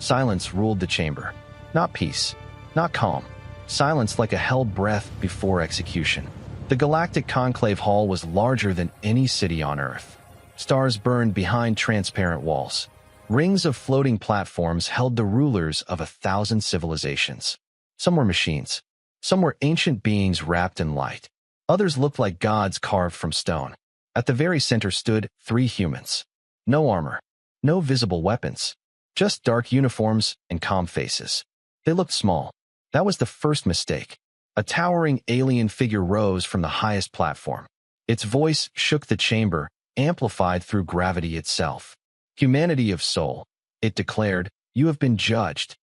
Silence ruled the chamber. Not peace, not calm. Silence like a held breath before execution. The galactic conclave hall was larger than any city on Earth. Stars burned behind transparent walls. Rings of floating platforms held the rulers of 1,000 civilizations. Some were machines. Some were ancient beings wrapped in light. Others looked like gods carved from stone. At the very center stood 3 humans. No armor. No visible weapons. Just dark uniforms and calm faces. They looked small. That was the first mistake. A towering alien figure rose from the highest platform. Its voice shook the chamber, amplified through gravity itself. Humanity of soul, it declared, you have been judged.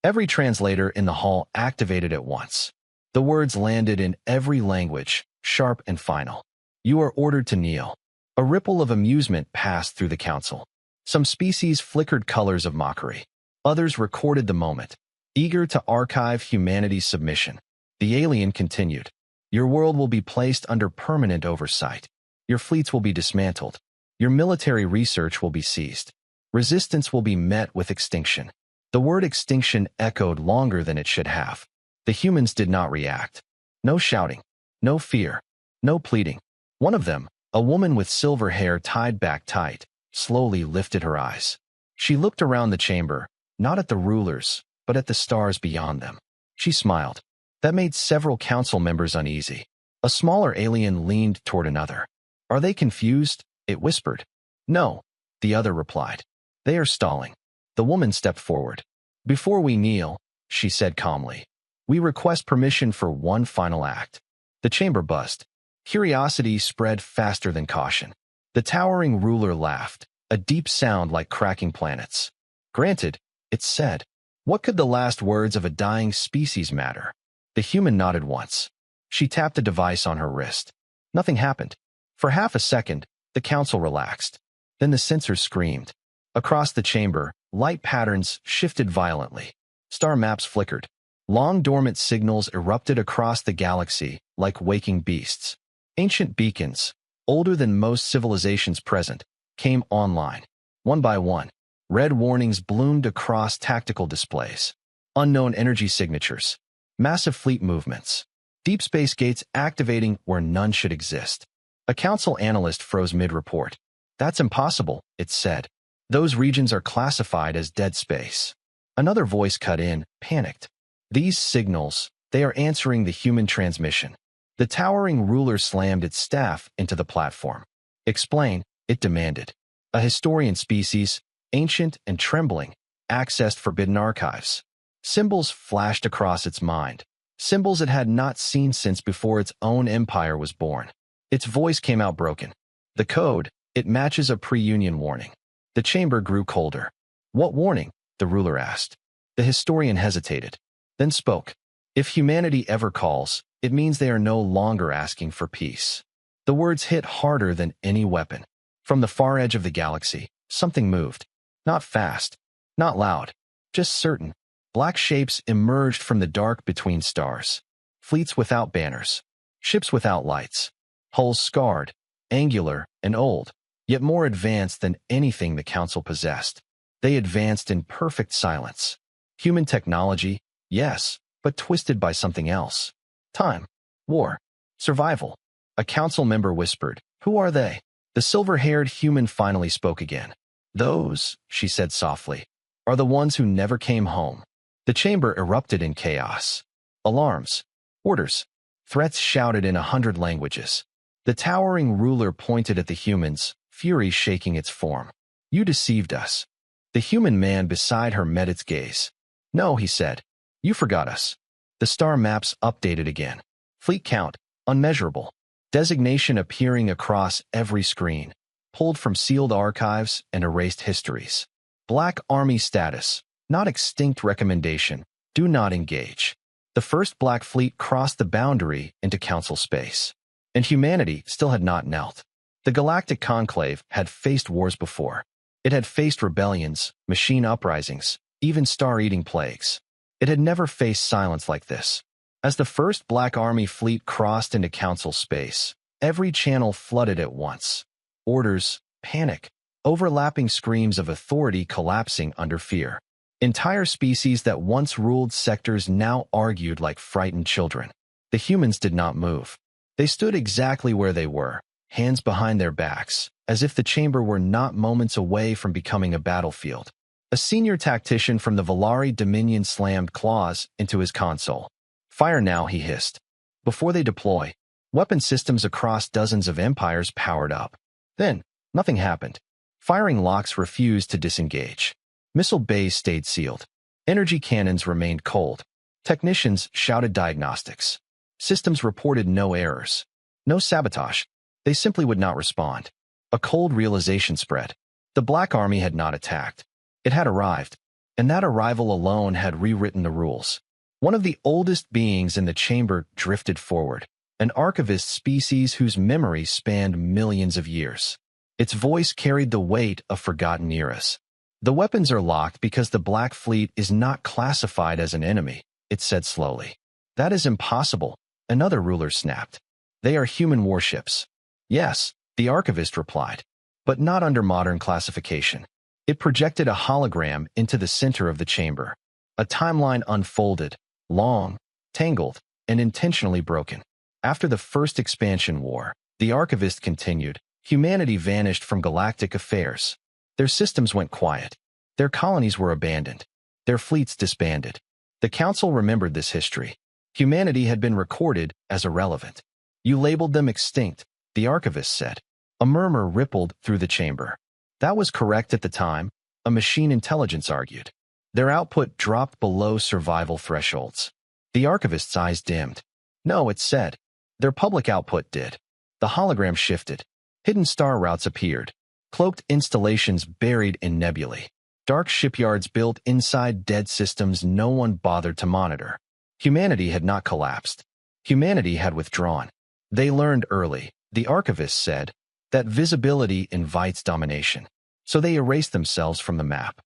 Every translator in the hall activated at once. The words landed in every language, sharp and final. You are ordered to kneel. A ripple of amusement passed through the council. Some species flickered colors of mockery. Others recorded the moment, eager to archive humanity's submission. The alien continued. Your world will be placed under permanent oversight. Your fleets will be dismantled. Your military research will be seized. Resistance will be met with extinction. The word extinction echoed longer than it should have. The humans did not react. No shouting. No fear. No pleading. One of them, a woman with silver hair tied back tight, slowly lifted her eyes. She looked around the chamber, not at the rulers, but at the stars beyond them. She smiled. That made several council members uneasy. A smaller alien leaned toward another. Are they confused? It whispered. No, the other replied. They are stalling. The woman stepped forward. Before we kneel, she said calmly, we request permission for one final act. The chamber buzzed. Curiosity spread faster than caution. The towering ruler laughed, a deep sound like cracking planets. Granted, it said. What could the last words of a dying species matter? The human nodded once. She tapped a device on her wrist. Nothing happened. For half a second, the council relaxed. Then the sensors screamed. Across the chamber, light patterns shifted violently. Star maps flickered. Long dormant signals erupted across the galaxy like waking beasts. Ancient beacons, older than most civilizations present, came online. One by one, red warnings bloomed across tactical displays. Unknown energy signatures. Massive fleet movements. Deep space gates activating where none should exist. A council analyst froze mid-report. That's impossible, it said. Those regions are classified as dead space. Another voice cut in, panicked. These signals, they are answering the human transmission. The towering ruler slammed its staff into the platform. Explain, it demanded. A historian species, ancient and trembling, accessed forbidden archives. Symbols flashed across its mind. Symbols it had not seen since before its own empire was born. Its voice came out broken. The code, it matches a pre-union warning. The chamber grew colder. What warning? The ruler asked. The historian hesitated, then spoke. If humanity ever calls, it means they are no longer asking for peace. The words hit harder than any weapon. From the far edge of the galaxy, something moved. Not fast, not loud, just certain. Black shapes emerged from the dark between stars. Fleets without banners. Ships without lights. Hulls scarred, angular, and old, yet more advanced than anything the council possessed. They advanced in perfect silence. Human technology, yes, but twisted by something else. Time, war, survival. A council member whispered, "Who are they?" The silver-haired human finally spoke again. "Those," she said softly, "are the ones who never came home." The chamber erupted in chaos. Alarms, orders, threats shouted in 100 languages. The towering ruler pointed at the humans, fury shaking its form. "You deceived us." The human man beside her met its gaze. "No," he said. "You forgot us." The star maps updated again. Fleet count, unmeasurable. Designation appearing across every screen. Pulled from sealed archives and erased histories. Black Army status, not extinct recommendation. Do not engage. The first Black Fleet crossed the boundary into Council space. And humanity still had not knelt. The Galactic Conclave had faced wars before. It had faced rebellions, machine uprisings, even star-eating plagues. It had never faced silence like this. As the first Black Army fleet crossed into Council space, every channel flooded at once. Orders, panic, overlapping screams of authority collapsing under fear. Entire species that once ruled sectors now argued like frightened children. The humans did not move. They stood exactly where they were, hands behind their backs, as if the chamber were not moments away from becoming a battlefield. A senior tactician from the Valari Dominion slammed claws into his console. "Fire now," he hissed. "Before they deploy." Weapon systems across dozens of empires powered up. Then, nothing happened. Firing locks refused to disengage. Missile bays stayed sealed. Energy cannons remained cold. Technicians shouted diagnostics. Systems reported no errors. No sabotage. They simply would not respond. A cold realization spread. The Black Army had not attacked. It had arrived, and that arrival alone had rewritten the rules. One of the oldest beings in the chamber drifted forward, an archivist species whose memory spanned millions of years. Its voice carried the weight of forgotten eras. "The weapons are locked because the Black Fleet is not classified as an enemy," it said slowly. "That is impossible," another ruler snapped. "They are human warships." "Yes," the archivist replied, "but not under modern classification." It projected a hologram into the center of the chamber. A timeline unfolded, long, tangled, and intentionally broken. After the first expansion war, the archivist continued, humanity vanished from galactic affairs. Their systems went quiet. Their colonies were abandoned. Their fleets disbanded. The Council remembered this history. Humanity had been recorded as irrelevant. "You labeled them extinct," the archivist said. A murmur rippled through the chamber. That was correct at the time, a machine intelligence argued. Their output dropped below survival thresholds. The archivist's eyes dimmed. "No," it said. "Their public output did." The hologram shifted. Hidden star routes appeared. Cloaked installations buried in nebulae. Dark shipyards built inside dead systems no one bothered to monitor. Humanity had not collapsed. Humanity had withdrawn. They learned early, the archivist said, that visibility invites domination. So they erased themselves from the map.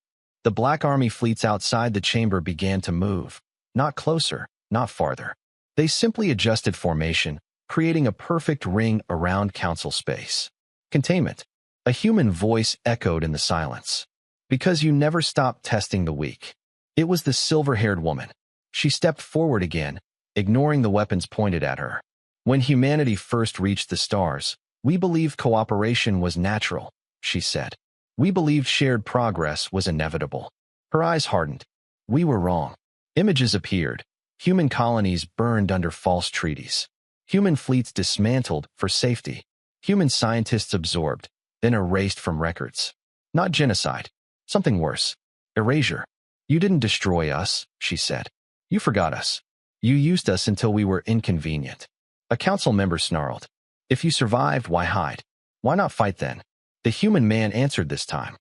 The Black Army fleets outside the chamber began to move. Not closer, not farther. They simply adjusted formation, creating a perfect ring around council space. Containment. A human voice echoed in the silence. "Because you never stopped testing the weak." It was the silver-haired woman. She stepped forward again, ignoring the weapons pointed at her. "When humanity first reached the stars, we believed cooperation was natural," she said. "We believed shared progress was inevitable." Her eyes hardened. "We were wrong." Images appeared. Human colonies burned under false treaties. Human fleets dismantled for safety. Human scientists absorbed, then erased from records. Not genocide. Something worse. Erasure. "You didn't destroy us," she said. "You forgot us. You used us until we were inconvenient." A council member snarled. "If you survived, why hide? Why not fight then?" The human man answered this time.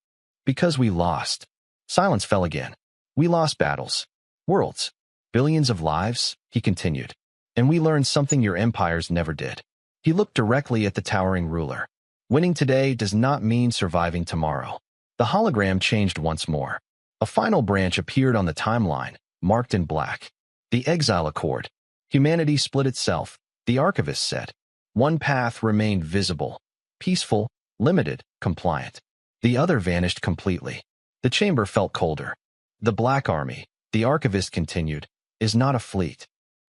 "Because we lost." Silence fell again. "We lost battles. Worlds. Billions of lives," he continued. "And we learned something your empires never did." He looked directly at the towering ruler. "Winning today does not mean surviving tomorrow." The hologram changed once more. A final branch appeared on the timeline, marked in black. The Exile Accord. Humanity split itself, the archivist said. One path remained visible, peaceful, limited, compliant. The other vanished completely. The chamber felt colder. "The Black Army," the archivist continued, "is not a fleet.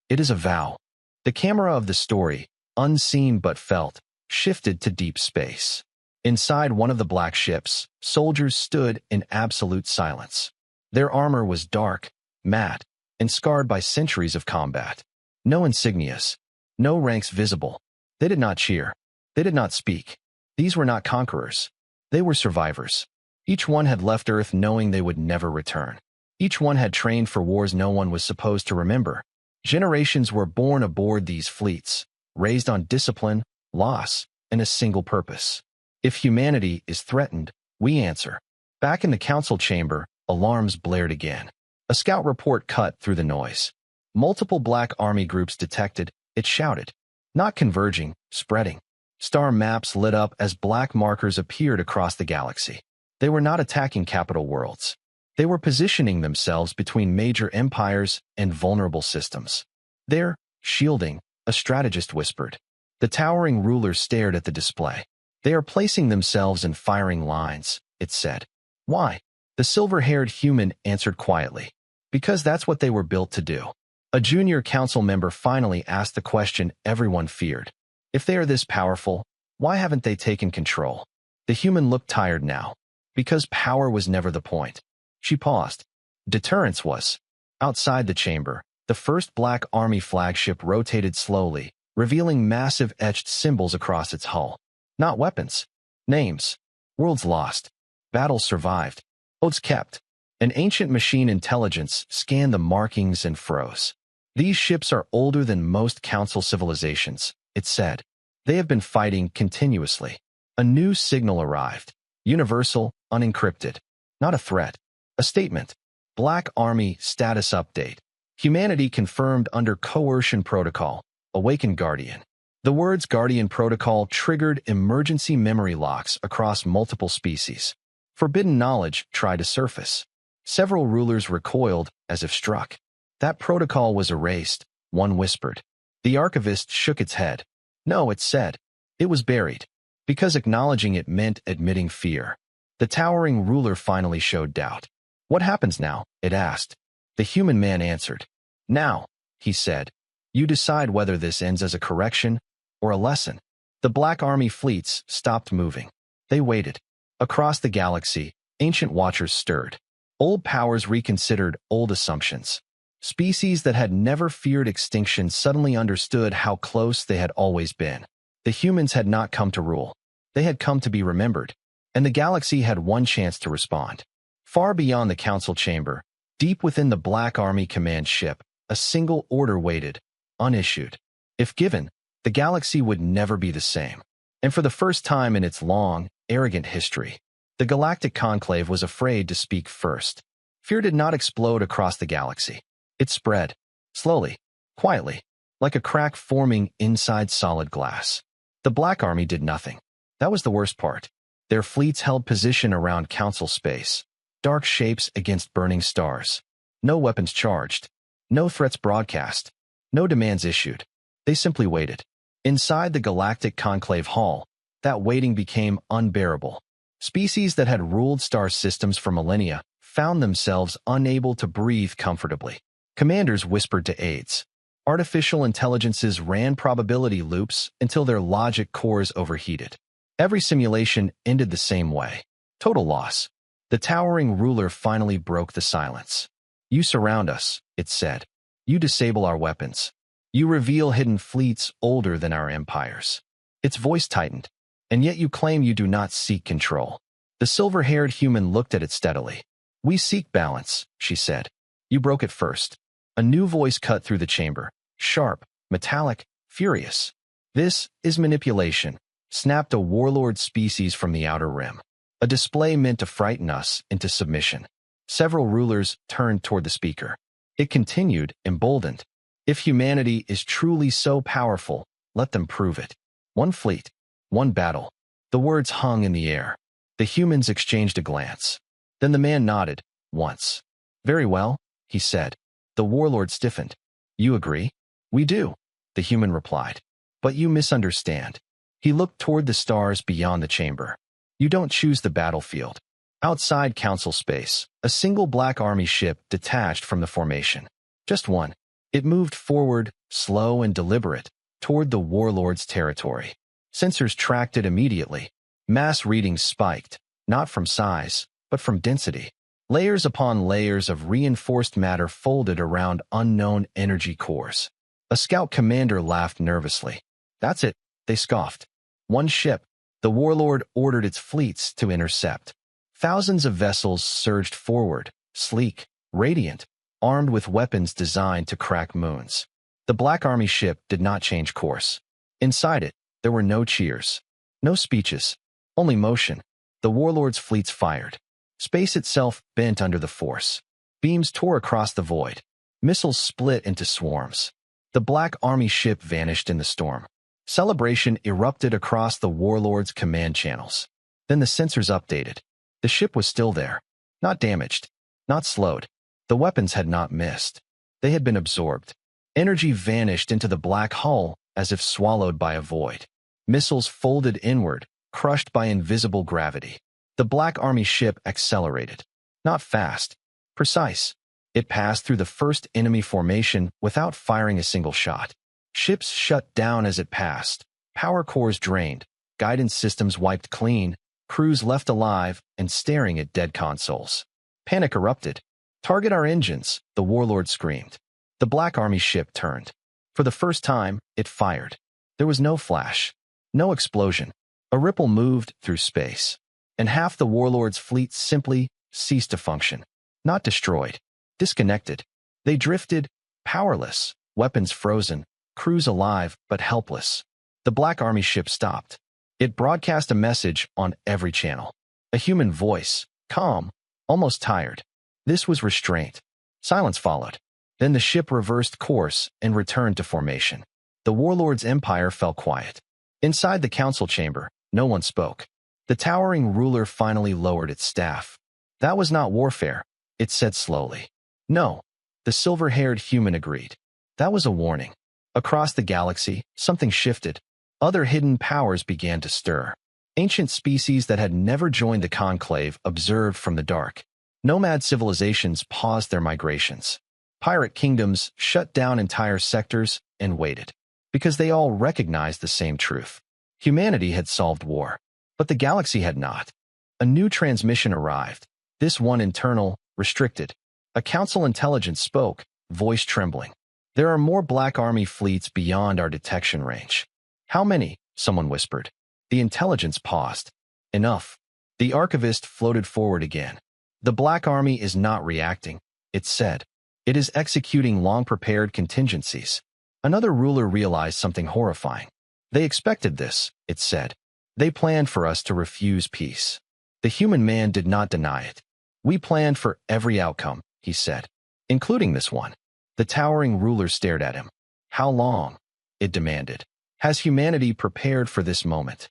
It is a vow." The camera of the story, unseen but felt, shifted to deep space. Inside one of the black ships, soldiers stood in absolute silence. Their armor was dark, matte, and scarred by centuries of combat. No insignias, no ranks visible. They did not cheer. They did not speak. These were not conquerors. They were survivors. Each one had left Earth knowing they would never return. Each one had trained for wars no one was supposed to remember. Generations were born aboard these fleets, raised on discipline, loss, and a single purpose. If humanity is threatened, we answer. Back in the council chamber, alarms blared again. A scout report cut through the noise. Multiple Black Army groups detected, it shouted. Not converging, spreading. Star maps lit up as black markers appeared across the galaxy. They were not attacking capital worlds. They were positioning themselves between major empires and vulnerable systems. "They're shielding," a strategist whispered. The towering ruler stared at the display. "They are placing themselves in firing lines," it said. "Why?" The silver-haired human answered quietly. Because that's what they were built to do. A junior council member finally asked the question everyone feared. If they are this powerful, why haven't they taken control? The human looked tired now. Because power was never the point. She paused. Deterrence was. Outside the chamber, the first Black Army flagship rotated slowly, revealing massive etched symbols across its hull. Not weapons. Names. Worlds lost. Battles survived. Oaths kept. An ancient machine intelligence scanned the markings and froze. These ships are older than most council civilizations, it said. They have been fighting continuously. A new signal arrived. Universal, unencrypted. Not a threat. A statement. Black Army status update. Humanity confirmed under coercion protocol. Awakened Guardian. The words Guardian Protocol triggered emergency memory locks across multiple species. Forbidden knowledge tried to surface. Several rulers recoiled as if struck. That protocol was erased, one whispered. The archivist shook its head. No, it said. It was buried. Because acknowledging it meant admitting fear. The towering ruler finally showed doubt. What happens now? It asked. The human man answered. Now, he said, you decide whether this ends as a correction or a lesson. The Black Army fleets stopped moving. They waited. Across the galaxy, ancient watchers stirred. Old powers reconsidered old assumptions. Species that had never feared extinction suddenly understood how close they had always been. The humans had not come to rule. They had come to be remembered. And the galaxy had one chance to respond. Far beyond the council chamber, deep within the Black Army command ship, a single order waited, unissued. If given, the galaxy would never be the same. And for the first time in its long, arrogant history, the Galactic Conclave was afraid to speak first. Fear did not explode across the galaxy. It spread, slowly, quietly, like a crack forming inside solid glass. The Black Army did nothing. That was the worst part. Their fleets held position around council space, dark shapes against burning stars. No weapons charged. No threats broadcast. No demands issued. They simply waited. Inside the Galactic Conclave Hall, that waiting became unbearable. Species that had ruled star systems for millennia found themselves unable to breathe comfortably. Commanders whispered to aides. Artificial intelligences ran probability loops until their logic cores overheated. Every simulation ended the same way. Total loss. The towering ruler finally broke the silence. You surround us, it said. You disable our weapons. You reveal hidden fleets older than our empires. Its voice tightened. And yet you claim you do not seek control. The silver-haired human looked at it steadily. We seek balance, she said. You broke it first. A new voice cut through the chamber, sharp, metallic, furious. This is manipulation, snapped a warlord species from the outer rim. A display meant to frighten us into submission. Several rulers turned toward the speaker. It continued, emboldened. If humanity is truly so powerful, let them prove it. One fleet, one battle. The words hung in the air. The humans exchanged a glance. Then the man nodded, once. Very well, he said. The warlord stiffened. You agree? We do, the human replied. But you misunderstand. He looked toward the stars beyond the chamber. You don't choose the battlefield. Outside council space, a single Black Army ship detached from the formation. Just one. It moved forward, slow and deliberate, toward the warlord's territory. Sensors tracked it immediately. Mass readings spiked, not from size, but from density. Layers upon layers of reinforced matter folded around unknown energy cores. A scout commander laughed nervously. That's it, they scoffed. One ship. The warlord ordered its fleets to intercept. Thousands of vessels surged forward, sleek, radiant, armed with weapons designed to crack moons. The Black Army ship did not change course. Inside it, there were no cheers, no speeches, only motion. The warlord's fleets fired. Space itself bent under the force. Beams tore across the void. Missiles split into swarms. The Black Army ship vanished in the storm. Celebration erupted across the warlord's command channels. Then the sensors updated. The ship was still there. Not damaged. Not slowed. The weapons had not missed. They had been absorbed. Energy vanished into the black hull as if swallowed by a void. Missiles folded inward, crushed by invisible gravity. The Black Army ship accelerated. Not fast. Precise. It passed through the first enemy formation without firing a single shot. Ships shut down as it passed. Power cores drained. Guidance systems wiped clean. Crews left alive and staring at dead consoles. Panic erupted. "Target our engines," the warlord screamed. The Black Army ship turned. For the first time, it fired. There was no flash. No explosion. A ripple moved through space. And half the warlord's fleet simply ceased to function. Not destroyed. Disconnected. They drifted, powerless, weapons frozen, crews alive but helpless. The Black Army ship stopped. It broadcast a message on every channel. A human voice, calm, almost tired. This was restraint. Silence followed. Then the ship reversed course and returned to formation. The warlord's empire fell quiet. Inside the council chamber, no one spoke. The towering ruler finally lowered its staff. "That was not warfare," it said slowly. "No." The silver-haired human agreed. "That was a warning." Across the galaxy, something shifted. Other hidden powers began to stir. Ancient species that had never joined the conclave observed from the dark. Nomad civilizations paused their migrations. Pirate kingdoms shut down entire sectors and waited, because they all recognized the same truth. Humanity had solved war, but the galaxy had not. A new transmission arrived, this one internal, restricted. A council intelligence spoke, voice trembling. "There are more Black Army fleets beyond our detection range." "How many?" someone whispered. The intelligence paused. "Enough." The archivist floated forward again. "The Black Army is not reacting," it said. "It is executing long-prepared contingencies." Another ruler realized something horrifying. "They expected this," it said. "They planned for us to refuse peace." The human man did not deny it. "We planned for every outcome," he said, "including this one." The towering ruler stared at him. "How long?" it demanded. "Has humanity prepared for this moment?"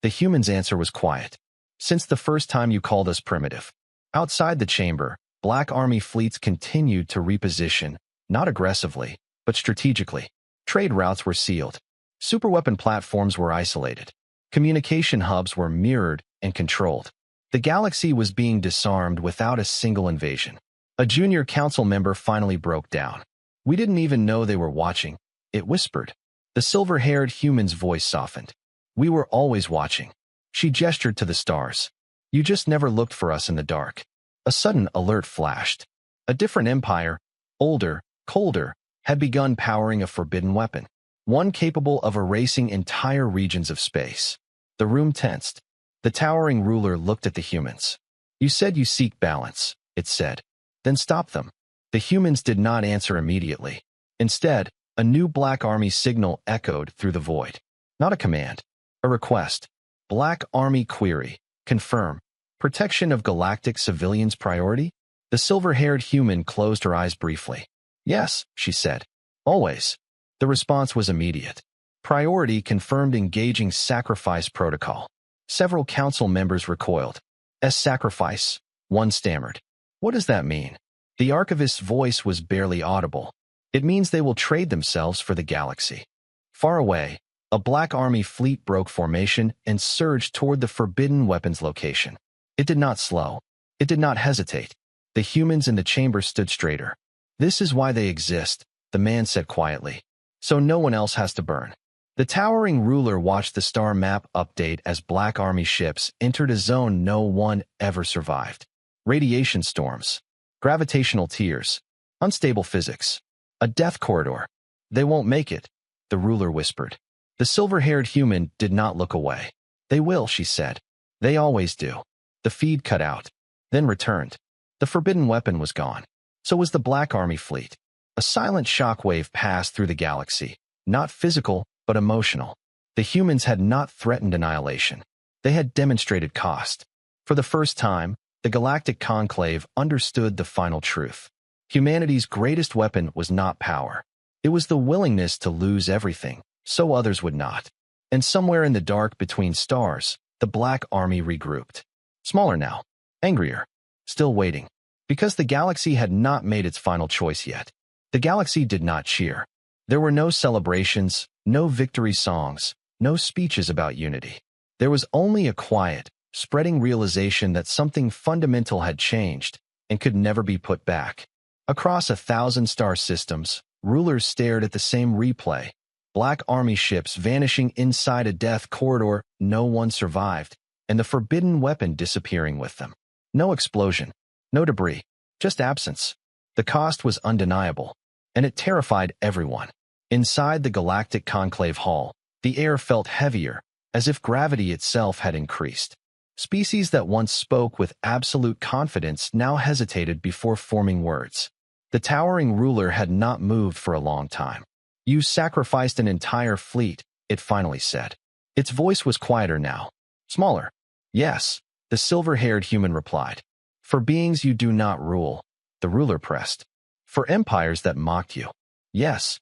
The human's answer was quiet. "Since the first time you called us primitive." Outside the chamber, Black Army fleets continued to reposition, not aggressively, but strategically. Trade routes were sealed. Superweapon platforms were isolated. Communication hubs were mirrored and controlled. The galaxy was being disarmed without a single invasion. A junior council member finally broke down. "We didn't even know they were watching," it whispered. The silver-haired human's voice softened. "We were always watching." She gestured to the stars. "You just never looked for us in the dark." A sudden alert flashed. A different empire, older, colder, had begun powering a forbidden weapon, one capable of erasing entire regions of space. The room tensed. The towering ruler looked at the humans. "You said you seek balance," it said. "Then stop them." The humans did not answer immediately. Instead, a new Black Army signal echoed through the void. Not a command, a request. "Black Army query. Confirm. Protection of galactic civilians priority?" The silver-haired human closed her eyes briefly. "Yes," she said. "Always." The response was immediate. "Priority confirmed engaging sacrifice protocol." Several council members recoiled. "As sacrifice," one stammered. "What does that mean?" The archivist's voice was barely audible. "It means they will trade themselves for the galaxy." Far away, a Black Army fleet broke formation and surged toward the forbidden weapons location. It did not slow. It did not hesitate. The humans in the chamber stood straighter. "This is why they exist," the man said quietly. "So no one else has to burn." The towering ruler watched the star map update as Black Army ships entered a zone no one ever survived. Radiation storms, gravitational tears, unstable physics, a death corridor. "They won't make it," the ruler whispered. The silver-haired human did not look away. "They will," she said. "They always do." The feed cut out, then returned. The forbidden weapon was gone. So was the Black Army fleet. A silent shockwave passed through the galaxy, not physical, but emotional. The humans had not threatened annihilation. They had demonstrated cost. For the first time, the galactic conclave understood the final truth. Humanity's greatest weapon was not power. It was the willingness to lose everything, so others would not. And somewhere in the dark between stars, the Black Army regrouped. Smaller now, angrier, still waiting. Because the galaxy had not made its final choice yet. The galaxy did not cheer. There were no celebrations, no victory songs, no speeches about unity. There was only a quiet, spreading realization that something fundamental had changed, and could never be put back. Across 1,000-star systems, rulers stared at the same replay. Black army ships vanishing inside a death corridor, no one survived, and the forbidden weapon disappearing with them. No explosion, no debris, just absence. The cost was undeniable, and it terrified everyone. Inside the Galactic Conclave Hall, the air felt heavier, as if gravity itself had increased. Species that once spoke with absolute confidence now hesitated before forming words. The towering ruler had not moved for a long time. "You sacrificed an entire fleet," it finally said. Its voice was quieter now. Smaller. "Yes," the silver-haired human replied. "For beings you do not rule," the ruler pressed. "For empires that mocked you." "Yes."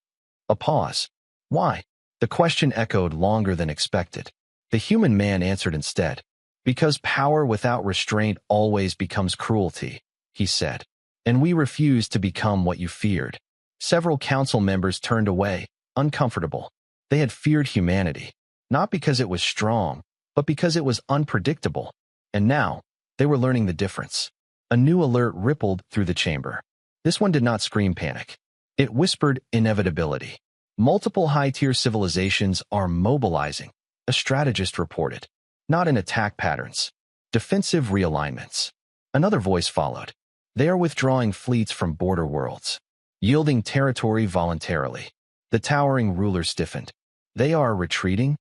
A pause. "Why?" The question echoed longer than expected. The human man answered instead. "Because power without restraint always becomes cruelty," he said. "And we refuse to become what you feared." Several council members turned away, uncomfortable. They had feared humanity, not because it was strong, but because it was unpredictable. And now, they were learning the difference. A new alert rippled through the chamber. This one did not scream panic. It whispered inevitability. "Multiple high-tier civilizations are mobilizing," a strategist reported. "Not in attack patterns. Defensive realignments." Another voice followed. "They are withdrawing fleets from border worlds, yielding territory voluntarily." The towering ruler stiffened. "They are retreating?"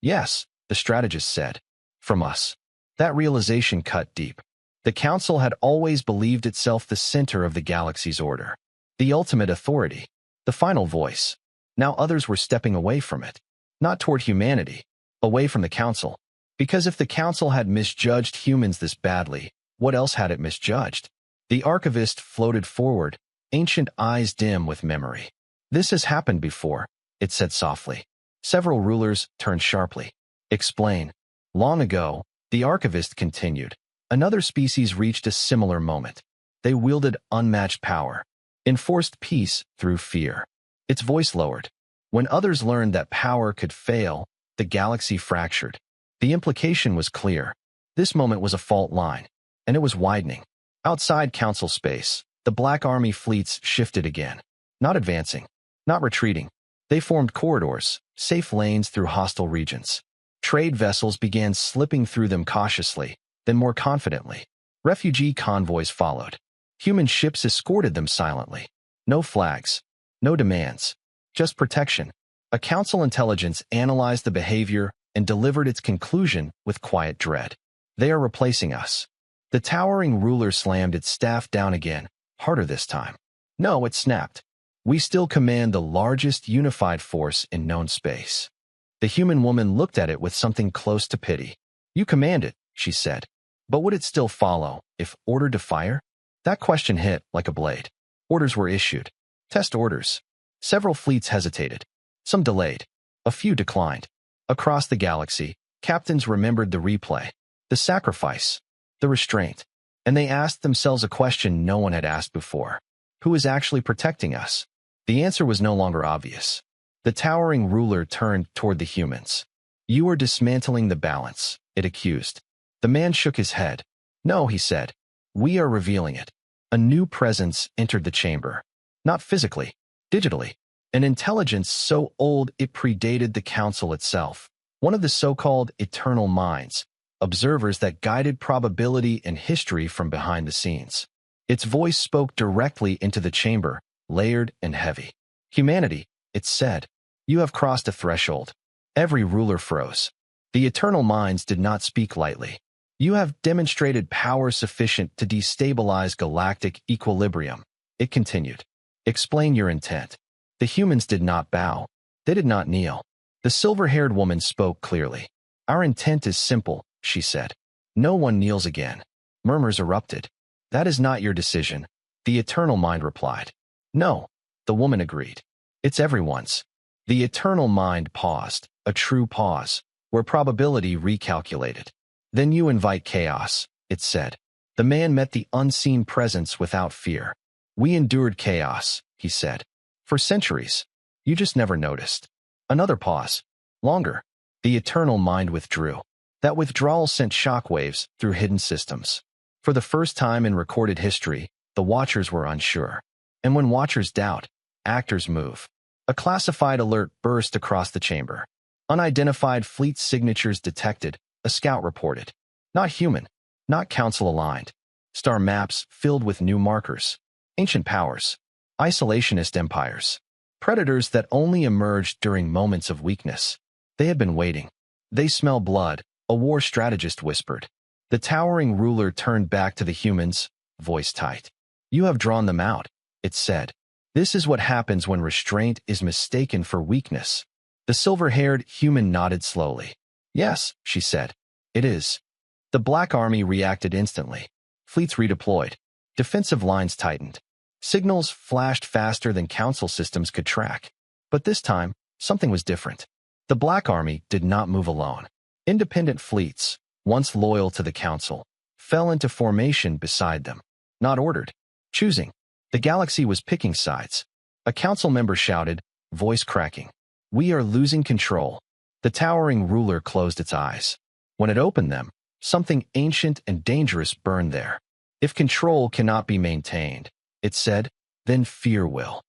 "Yes," the strategist said. "From us." That realization cut deep. The council had always believed itself the center of the galaxy's order, the ultimate authority, the final voice. Now others were stepping away from it, not toward humanity, away from the council. Because if the council had misjudged humans this badly, what else had it misjudged? The archivist floated forward, ancient eyes dim with memory. "This has happened before," it said softly. Several rulers turned sharply. "Explain." "Long ago," the archivist continued, "another species reached a similar moment. They wielded unmatched power, enforced peace through fear." Its voice lowered. "When others learned that power could fail, the galaxy fractured." The implication was clear. This moment was a fault line, and it was widening. Outside council space, the Black Army fleets shifted again. Not advancing, not retreating. They formed corridors, safe lanes through hostile regions. Trade vessels began slipping through them cautiously, then more confidently. Refugee convoys followed. Human ships escorted them silently. No flags, no demands, just protection. A council intelligence analyzed the behavior and delivered its conclusion with quiet dread. "They are replacing us." The towering ruler slammed its staff down again, harder this time. "No," it snapped. "We still command the largest unified force in known space." The human woman looked at it with something close to pity. "You command it," she said. "But would it still follow, if ordered to fire?" That question hit like a blade. Orders were issued. Test orders. Several fleets hesitated. Some delayed. A few declined. Across the galaxy, captains remembered the replay, the sacrifice, the restraint, and they asked themselves a question no one had asked before. Who is actually protecting us? The answer was no longer obvious. The towering ruler turned toward the humans. "You are dismantling the balance," it accused. The man shook his head. "No," he said. "We are revealing it." A new presence entered the chamber. Not physically, digitally. An intelligence so old it predated the council itself. One of the so-called eternal minds, observers that guided probability and history from behind the scenes. Its voice spoke directly into the chamber, layered and heavy. "Humanity," it said, "you have crossed a threshold." Every ruler froze. The eternal minds did not speak lightly. "You have demonstrated power sufficient to destabilize galactic equilibrium," it continued. "Explain your intent." The humans did not bow. They did not kneel. The silver-haired woman spoke clearly. "Our intent is simple," she said. "No one kneels again." Murmurs erupted. "That is not your decision," the eternal mind replied. "No," the woman agreed. "It's everyone's." The eternal mind paused, a true pause, where probability recalculated. "Then you invite chaos," it said. The man met the unseen presence without fear. "We endured chaos," he said. "For centuries. You just never noticed." Another pause. Longer. The eternal mind withdrew. That withdrawal sent shockwaves through hidden systems. For the first time in recorded history, The watchers were unsure. And when watchers doubt, actors move. A classified alert burst across the chamber. Unidentified fleet signatures detected, a scout reported. Not human, not council-aligned. Star maps filled with new markers. Ancient powers. Isolationist empires. Predators that only emerged during moments of weakness. They had been waiting. They smell blood, a war strategist whispered. The towering ruler turned back to the humans, voice tight. You have drawn them out, it said. This is what happens when restraint is mistaken for weakness. The silver-haired human nodded slowly. Yes, she said. It is. The Black Army reacted instantly. Fleets redeployed. Defensive lines tightened. Signals flashed faster than council systems could track. But this time, something was different. The Black Army did not move alone. Independent fleets, once loyal to the council, fell into formation beside them. Not ordered. Choosing. The galaxy was picking sides. A council member shouted, voice cracking. We are losing control. The towering ruler closed its eyes. When it opened them, something ancient and dangerous burned there. If control cannot be maintained, it said, then fear will.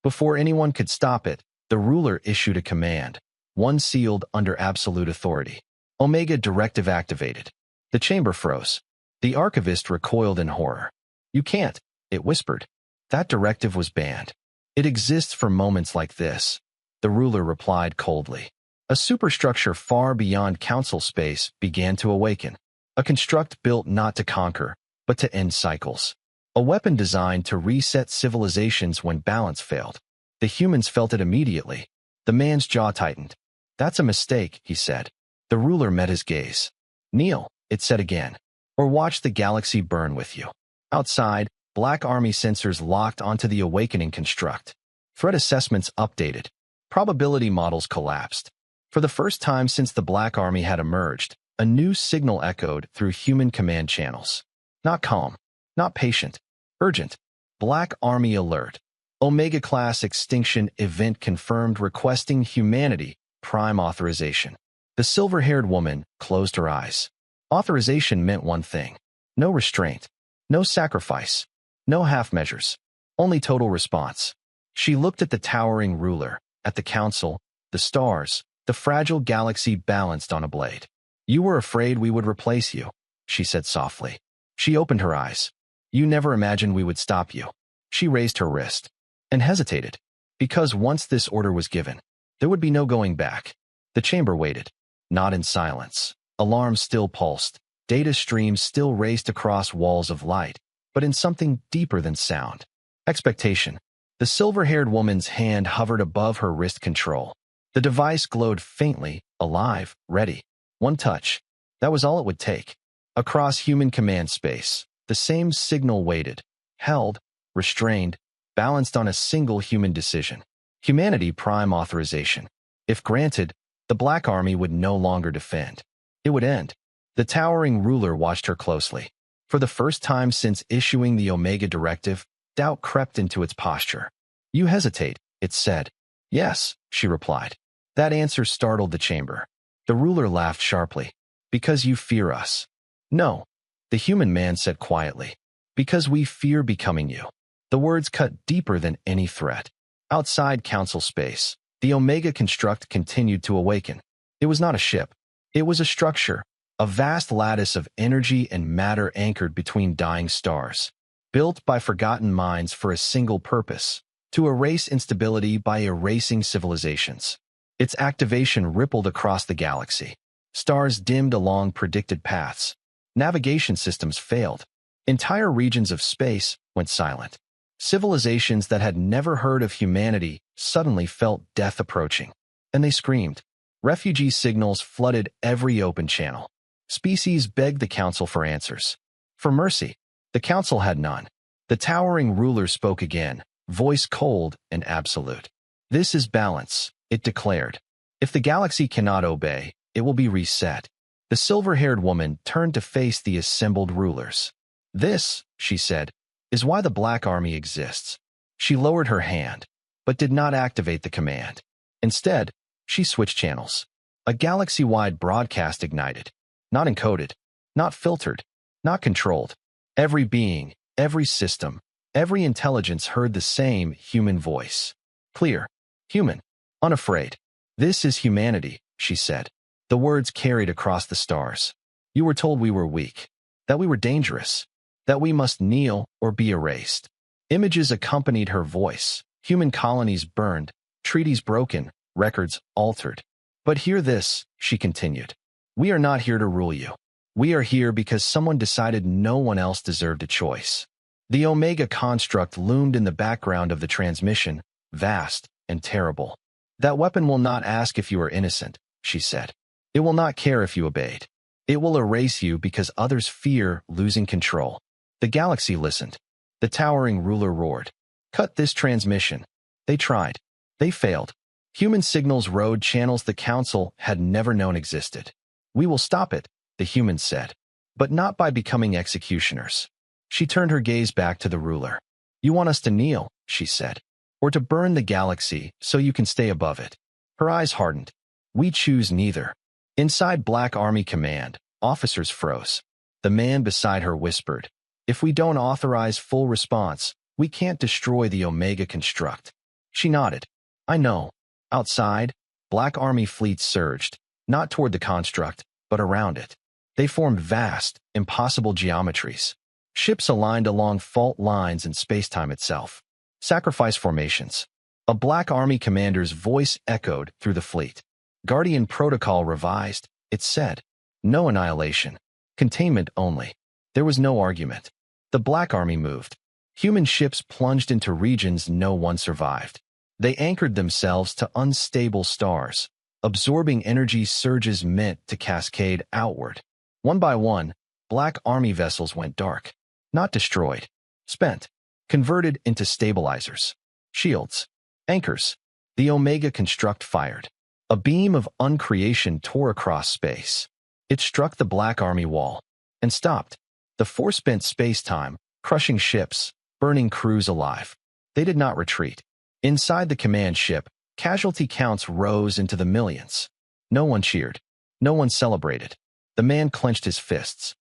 Before anyone could stop it, the ruler issued a command, one sealed under absolute authority. Omega directive activated. The chamber froze. The archivist recoiled in horror. You can't, it whispered. That directive was banned. It exists for moments like this, the ruler replied coldly. A superstructure far beyond council space began to awaken. A construct built not to conquer, but to end cycles. A weapon designed to reset civilizations when balance failed. The humans felt it immediately. The man's jaw tightened. That's a mistake, he said. The ruler met his gaze. Kneel, it said again, or watch the galaxy burn with you. Outside, Black Army sensors locked onto the awakening construct. Threat assessments updated. Probability models collapsed. For the first time since the Black Army had emerged, a new signal echoed through human command channels. Not calm, not patient, urgent. Black Army alert. Omega-class extinction event confirmed requesting humanity prime authorization. The silver-haired woman closed her eyes. Authorization meant one thing. No restraint. No sacrifice. No half measures. Only total response. She looked at the towering ruler, at the council, the stars, the fragile galaxy balanced on a blade. You were afraid we would replace you, she said softly. She opened her eyes. You never imagined we would stop you. She raised her wrist and hesitated, because once this order was given, there would be no going back. The chamber waited, not in silence. Alarms still pulsed, data streams still raced across walls of light, but in something deeper than sound. Expectation. The silver-haired woman's hand hovered above her wrist control. The device glowed faintly, alive, ready. One touch. That was all it would take. Across human command space, the same signal waited, held, restrained, balanced on a single human decision. Humanity prime authorization. If granted, the Black Army would no longer defend. It would end. The towering ruler watched her closely. For the first time since issuing the Omega Directive, doubt crept into its posture. You hesitate, it said. Yes, she replied. That answer startled the chamber. The ruler laughed sharply. Because you fear us. No, the human man said quietly. Because we fear becoming you. The words cut deeper than any threat. Outside council space, the Omega construct continued to awaken. It was not a ship. It was a structure, a vast lattice of energy and matter anchored between dying stars. Built by forgotten minds for a single purpose, to erase instability by erasing civilizations. Its activation rippled across the galaxy. Stars dimmed along predicted paths. Navigation systems failed. Entire regions of space went silent. Civilizations that had never heard of humanity suddenly felt death approaching. And they screamed. Refugee signals flooded every open channel. Species begged the council for answers. For mercy. The council had none. The towering ruler spoke again, voice cold and absolute. This is balance, it declared. If the galaxy cannot obey, it will be reset. The silver-haired woman turned to face the assembled rulers. This, she said, is why the Black Army exists. She lowered her hand, but did not activate the command. Instead, she switched channels. A galaxy-wide broadcast ignited. Not encoded, not filtered, not controlled. Every being, every system, Every intelligence heard the same human voice. Clear, human, unafraid. This is humanity, she said. The words carried across the stars. You were told we were weak, that we were dangerous, that we must kneel or be erased. Images accompanied her voice. Human colonies burned, treaties broken, records altered. But hear this, she continued. We are not here to rule you. We are here because someone decided no one else deserved a choice. The Omega construct loomed in the background of the transmission, vast and terrible. That weapon will not ask if you are innocent, she said. It will not care if you obeyed. It will erase you because others fear losing control. The galaxy listened. The towering ruler roared. Cut this transmission. They tried. They failed. Human signals rode channels the Council had never known existed. We will stop it, the humans said. But not by becoming executioners. She turned her gaze back to the ruler. You want us to kneel, she said. Or to burn the galaxy so you can stay above it. Her eyes hardened. We choose neither. Inside Black Army Command, officers froze. The man beside her whispered. If we don't authorize full response, we can't destroy the Omega construct. She nodded. I know. Outside, Black Army fleets surged, not toward the construct, but around it. They formed vast, impossible geometries. Ships aligned along fault lines in spacetime itself. Sacrifice formations. A Black Army commander's voice echoed through the fleet. Guardian Protocol revised, it said. No annihilation. Containment only. There was no argument. The Black Army moved. Human ships plunged into regions no one survived. They anchored themselves to unstable stars, absorbing energy surges meant to cascade outward. One by one, Black Army vessels went dark. Not destroyed. Spent. Converted into stabilizers. Shields. Anchors. The Omega construct fired. A beam of uncreation tore across space. It struck the Black Army wall. And stopped. The force bent space-time, crushing ships, burning crews alive. They did not retreat. Inside the command ship, casualty counts rose into the millions. No one cheered. No one celebrated. The man clenched his fists.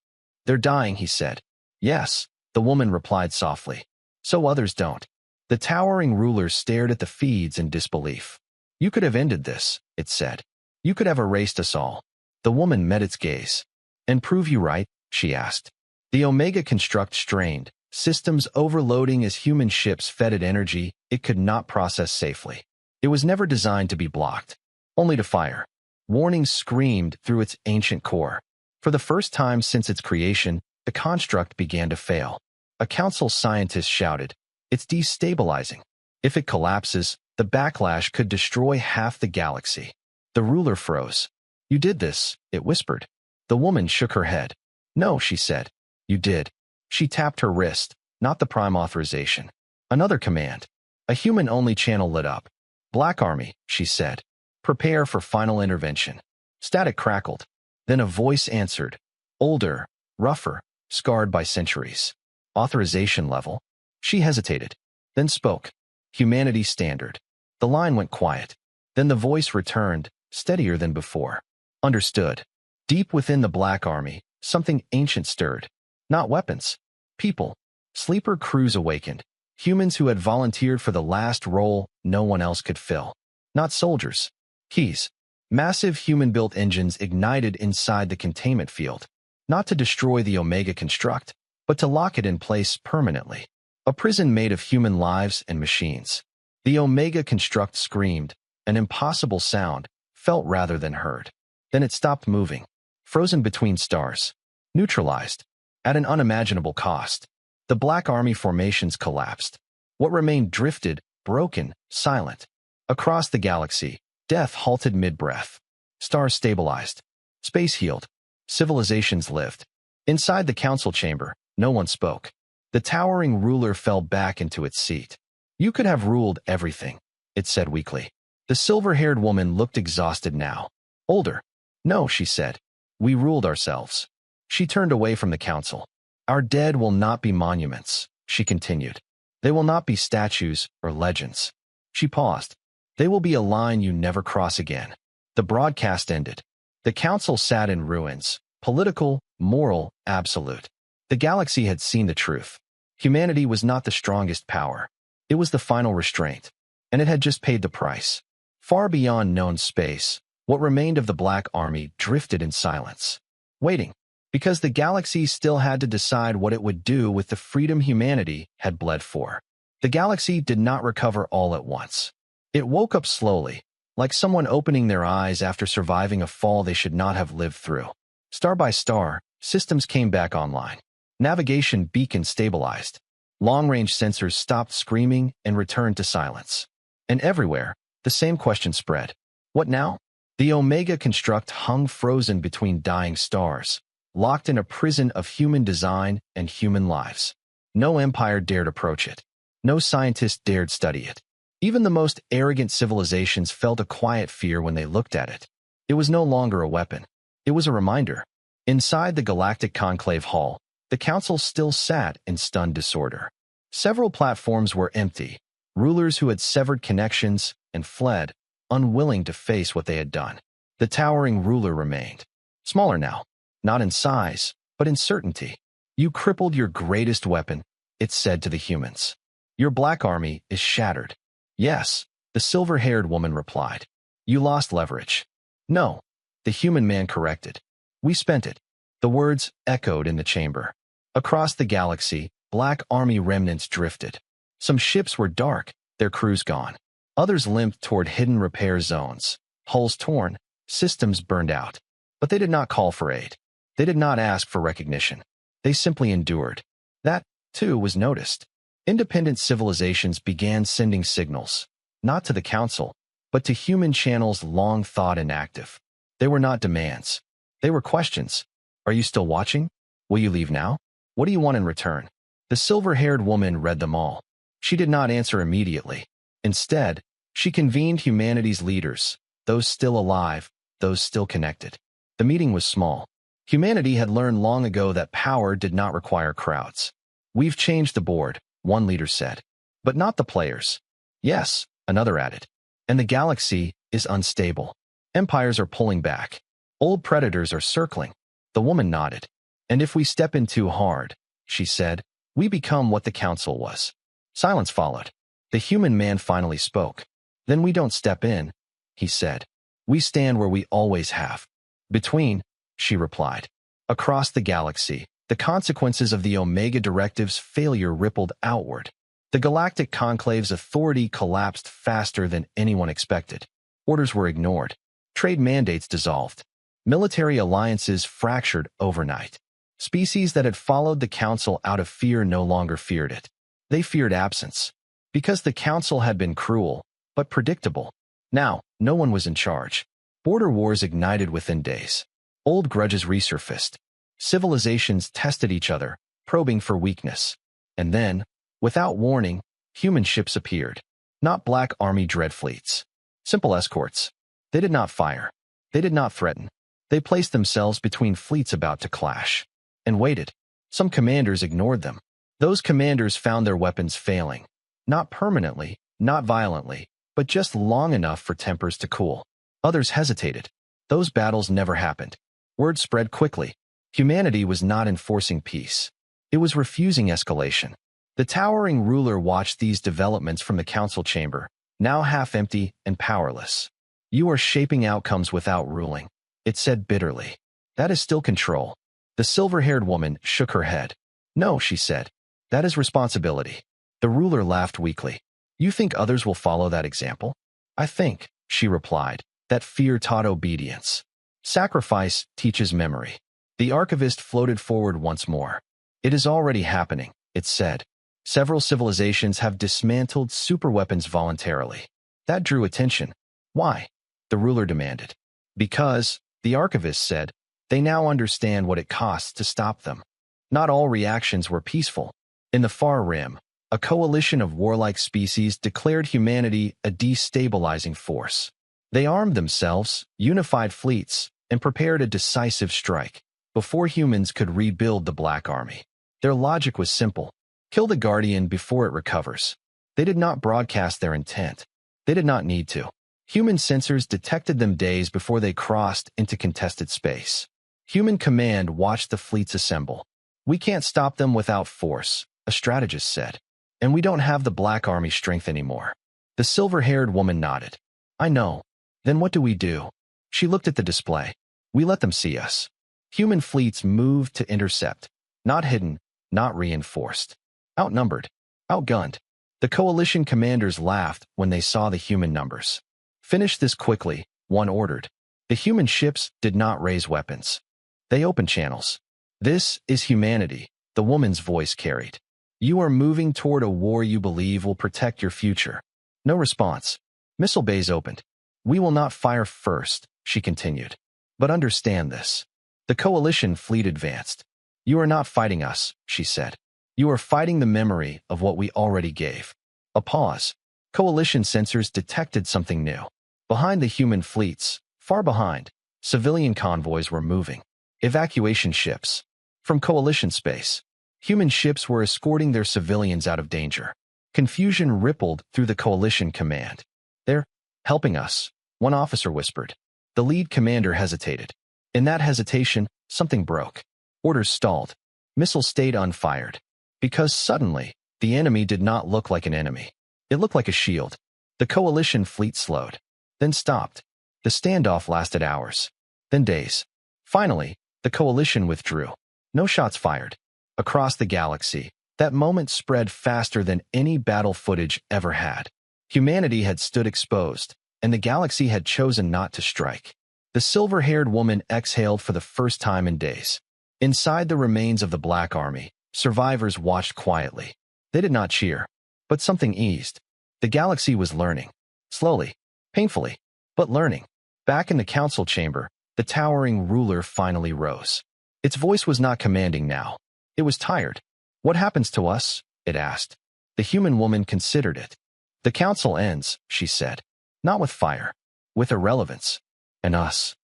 They're dying, he said. Yes, the woman replied softly. So others don't. The towering ruler stared at the feeds in disbelief. You could have ended this, it said. You could have erased us all. The woman met its gaze. And prove you right, she asked. The Omega construct strained, systems overloading as human ships fed it energy it could not process safely. It was never designed to be blocked, only to fire. Warnings screamed through its ancient core. For the first time since its creation, the construct began to fail. A council scientist shouted, It's destabilizing. If it collapses, the backlash could destroy half the galaxy. The ruler froze. You did this, it whispered. The woman shook her head. No, she said. You did. She tapped her wrist, not the prime authorization. Another command. A human-only channel lit up. Black Army, she said. Prepare for final intervention. Static crackled. Then a voice answered. Older, rougher, scarred by centuries. Authorization level. She hesitated, then spoke. Humanity standard. The line went quiet. Then the voice returned, steadier than before. Understood. Deep within the Black Army, something ancient stirred. Not weapons. People. Sleeper crews awakened. Humans who had volunteered for the last role no one else could fill. Not soldiers. Keys. Massive human-built engines ignited inside the containment field. Not to destroy the Omega construct, but to lock it in place permanently. A prison made of human lives and machines. The Omega construct screamed, an impossible sound, felt rather than heard. Then it stopped moving. Frozen between stars. Neutralized. At an unimaginable cost. The Black Army formations collapsed. What remained drifted, broken, silent. Across the galaxy, death halted mid-breath. Stars stabilized. Space healed. Civilizations lived. Inside the council chamber, no one spoke. The towering ruler fell back into its seat. You could have ruled everything, it said weakly. The silver-haired woman looked exhausted now. Older. No, she said. We ruled ourselves. She turned away from the council. Our dead will not be monuments, she continued. They will not be statues or legends. She paused. They will be a line you never cross again. The broadcast ended. The council sat in ruins, political, moral, absolute. The galaxy had seen the truth. Humanity was not the strongest power. It was the final restraint, and it had just paid the price. Far beyond known space, what remained of the Black Army drifted in silence, waiting, because the galaxy still had to decide what it would do with the freedom humanity had bled for. The galaxy did not recover all at once. It woke up slowly, like someone opening their eyes after surviving a fall they should not have lived through. Star by star, systems came back online. Navigation beacons stabilized. Long-range sensors stopped screaming and returned to silence. And everywhere, the same question spread. What now? The Omega construct hung frozen between dying stars, locked in a prison of human design and human lives. No empire dared approach it. No scientist dared study it. Even the most arrogant civilizations felt a quiet fear when they looked at it. It was no longer a weapon. It was a reminder. Inside the Galactic Conclave Hall, the Council still sat in stunned disorder. Several platforms were empty, rulers who had severed connections and fled, unwilling to face what they had done. The towering ruler remained. Smaller now, not in size, but in certainty. You crippled your greatest weapon, it said to the humans. Your Black Army is shattered. Yes, the silver-haired woman replied. You lost leverage. No, the human man corrected. We spent it. The words echoed in the chamber. Across the galaxy, Black Army remnants drifted. Some ships were dark, their crews gone. Others limped toward hidden repair zones, hulls torn, systems burned out. But they did not call for aid. They did not ask for recognition. They simply endured. That, too, was noticed. Independent civilizations began sending signals, not to the Council, but to human channels long thought inactive. They were not demands. They were questions. Are you still watching? Will you leave now? What do you want in return? The silver-haired woman read them all. She did not answer immediately. Instead, she convened humanity's leaders, those still alive, those still connected. The meeting was small. Humanity had learned long ago that power did not require crowds. We've changed the board, one leader said. But not the players. Yes, another added. And the galaxy is unstable. Empires are pulling back. Old predators are circling. The woman nodded. And if we step in too hard, she said, we become what the Council was. Silence followed. The human man finally spoke. Then we don't step in, he said. We stand where we always have. Between, she replied. Across the galaxy, the consequences of the Omega Directive's failure rippled outward. The Galactic Conclave's authority collapsed faster than anyone expected. Orders were ignored. Trade mandates dissolved. Military alliances fractured overnight. Species that had followed the Council out of fear no longer feared it. They feared absence. Because the Council had been cruel, but predictable. Now, no one was in charge. Border wars ignited within days. Old grudges resurfaced. Civilizations tested each other, probing for weakness. And then, without warning, human ships appeared. Not Black Army dread fleets. Simple escorts. They did not fire. They did not threaten. They placed themselves between fleets about to clash. And waited. Some commanders ignored them. Those commanders found their weapons failing. Not permanently, not violently, but just long enough for tempers to cool. Others hesitated. Those battles never happened. Word spread quickly. Humanity was not enforcing peace. It was refusing escalation. The towering ruler watched these developments from the Council chamber, now half-empty and powerless. You are shaping outcomes without ruling, it said bitterly. That is still control. The silver-haired woman shook her head. No, she said. That is responsibility. The ruler laughed weakly. You think others will follow that example? I think, she replied, that fear taught obedience. Sacrifice teaches memory. The archivist floated forward once more. It is already happening, it said. Several civilizations have dismantled superweapons voluntarily. That drew attention. Why? The ruler demanded. Because, the archivist said, they now understand what it costs to stop them. Not all reactions were peaceful. In the far rim, a coalition of warlike species declared humanity a destabilizing force. They armed themselves, unified fleets, and prepared a decisive strike. Before humans could rebuild the Black Army. Their logic was simple. Kill the Guardian before it recovers. They did not broadcast their intent. They did not need to. Human sensors detected them days before they crossed into contested space. Human command watched the fleets assemble. We can't stop them without force, a strategist said. And we don't have the Black Army strength anymore. The silver-haired woman nodded. I know. Then what do we do? She looked at the display. We let them see us. Human fleets moved to intercept. Not hidden, not reinforced. Outnumbered. Outgunned. The coalition commanders laughed when they saw the human numbers. Finish this quickly, one ordered. The human ships did not raise weapons. They opened channels. This is humanity, the woman's voice carried. You are moving toward a war you believe will protect your future. No response. Missile bays opened. We will not fire first, she continued. But understand this. The coalition fleet advanced. You are not fighting us, she said. You are fighting the memory of what we already gave. A pause. Coalition sensors detected something new. Behind the human fleets, far behind, civilian convoys were moving. Evacuation ships. From coalition space, human ships were escorting their civilians out of danger. Confusion rippled through the coalition command. They're helping us, one officer whispered. The lead commander hesitated. In that hesitation, something broke. Orders stalled. Missiles stayed unfired. Because suddenly, the enemy did not look like an enemy. It looked like a shield. The coalition fleet slowed. Then stopped. The standoff lasted hours. Then days. Finally, the coalition withdrew. No shots fired. Across the galaxy, that moment spread faster than any battle footage ever had. Humanity had stood exposed, and the galaxy had chosen not to strike. The silver-haired woman exhaled for the first time in days. Inside the remains of the Black Army, survivors watched quietly. They did not cheer, but something eased. The galaxy was learning. Slowly, painfully, but learning. Back in the council chamber, the towering ruler finally rose. Its voice was not commanding now. It was tired. What happens to us? It asked. The human woman considered it. The council ends, she said. Not with fire. With irrelevance. And us.